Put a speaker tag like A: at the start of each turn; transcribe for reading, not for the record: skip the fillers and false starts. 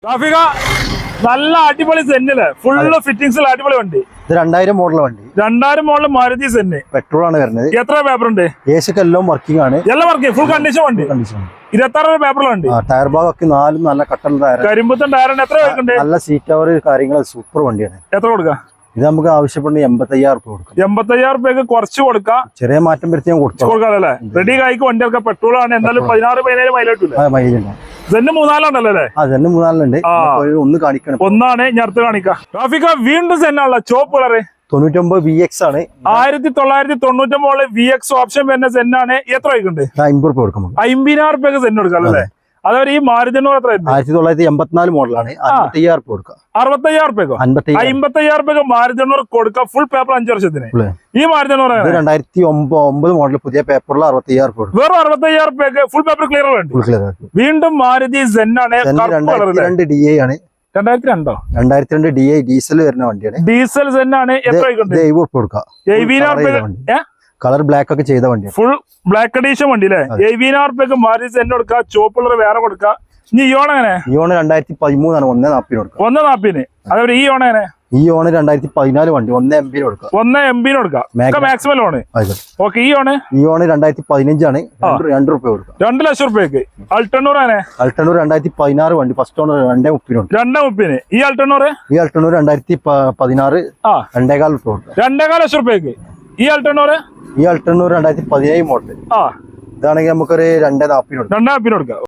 A: ട്രാഫിക നല്ല അടിപൊളി സെന്നില് ഫുള്ള് ഫിറ്റിംഗ്സിൽ അടിപൊളി വണ്ടി.
B: ഇത് 2000 മോഡൽ വണ്ടി.
A: 2000 മോഡൽ മാരുതി സെന്ന്.
B: പെട്രോൾ ആണ് വരുന്നത്.
A: എത്ര പേപ്പർ ഉണ്ട്?
B: എല്ലാം വർക്കിംഗ് ആണ്.
A: എല്ലാം വർക്കിംഗ് ഫുൾ കണ്ടീഷൻ വണ്ടി. 26 പേപ്പറിലുണ്ട്.
B: ടയർ ഭാഗമൊക്കെ 4 നല്ല കട്ടൻ ടയർ.
A: കരിമ്പത്തൻ ടയറിന് എത്ര വരുന്നുണ്ട്?
B: നല്ല സീറ്റ് കവർ കാര്യങ്ങൾ സൂപ്പർ വണ്ടിയാണ്.
A: എത്ര കൊടുക്കാം?
B: ഇത് നമുക്ക് ആവശ്യപ്പെടുന്ന 85,000 രൂപ കൊടുക്കാം.
A: 85,000 രൂപയ്ക്ക് കുറച്ച് കൊടുക്കാം.
B: ചെറിയ മാറ്റം വരുത്തി
A: കൊടുക്കാല്ലേ? റെഡി കായ്ക്ക് വണ്ടിയൊക്കെ പെട്രോൾ ആണ്. എന്തായാലും 16-17 മൈലേജ് ഉണ്ട്. സെന്ന് 3-4 ഉണ്ടല്ലേ?
B: സെന്ന് 3-4 ഒന്ന് കാണിക്കണം.
A: ഒന്നാണ് ഞാൻ അടുത്ത് കാണിക്കാം. ട്രാഫിക വീണ്ടും സെന്നാണല്ലോ ചോപ്പ് കളറ്.
B: 99 VX ആണ്.
A: 1999 VX ഓപ്ഷൻ വരുന്ന സെന്നാണ്. എത്ര വയ്ക്കുന്നുണ്ട്?
B: 50 രൂപ കൊടുക്കാം.
A: 50,000 രൂപയ്ക്ക് സെന്ന് കൊടുക്കാം അല്ലേ? അതേപോലെ ഈ മാരുതി എത്ര?
B: 1984 മോഡലാണ്. 65,000 രൂപ കൊടുക്കാം.
A: 65,000 രൂപയ്ക്കോ? 55,000 രൂപയ്ക്ക് മാരുതി കൊടുക്കാം. ഫുൾ പേപ്പർ 5 വർഷത്തിന്. ഈ മാരുതി
B: 2009 മോഡൽ പുതിയ പേപ്പറിൽ 65,000 രൂപ കൊടുക്കും.
A: വെറും 65,000 രൂപയ്ക്ക് ഫുൾ പേപ്പർ ക്ലിയർ വേണ്ടി. വീണ്ടും മാരുതി സെന്നാണ്.
B: 2002 DI ആണ്.
A: 2002
B: DI ഡീസൽ വരുന്ന വണ്ടിയാണ്.
A: ഡീസൽ സെന്നാണ്. എത്ര
B: കൊടുക്കാം.
A: കളർ
B: ബ്ലാക്ക് ഒക്കെ ചെയ്ത വണ്ടിയാണ്.
A: ഫുൾ ബ്ലാക്ക് എഡീഷൻ വണ്ടി അല്ലേ? 70,000 രൂപയ്ക്ക് മാരുതി സെന്ന് കൊടുക്കാം. ചോപ്പുള്ള വേറെ കൊടുക്കാം. ഇനി ഈ ഓൺ എങ്ങനെ?
B: ഈ ഓണ് 2013 ആണ്. 140 കൊടുക്കാം.
A: 140. അതേപോലെ ഈ ഓൺ എങ്ങനെ?
B: ഈ ഓണ് 2014 വണ്ടി. 1 MB കൊടുക്കാം.
A: 1 MB കൊടുക്കാം. Maximum loan. ഓക്കെ. ഈ ഓണ്
B: 2015 ആണ്. 2 രൂപ കൊടുക്കാം.
A: 2 ലക്ഷം രൂപയ്ക്ക്. അൾട്ടണ്ണൂർ
B: 2016 വണ്ടി. First owner 230.
A: 230. ഈ അൾട്ടണ്ണൂർ
B: 2016 2.25 രൂപ കൊടുക്കാം.
A: 2.25 ലക്ഷം രൂപയ്ക്ക്. ഈ അൾട്ടണ്ണൂർ
B: 2017 മോഡൽ. ഇതാണെങ്കിൽ നമുക്കൊരു 2.40 കൊടുക്കാം.
A: 2.40 കൊടുക്കാം.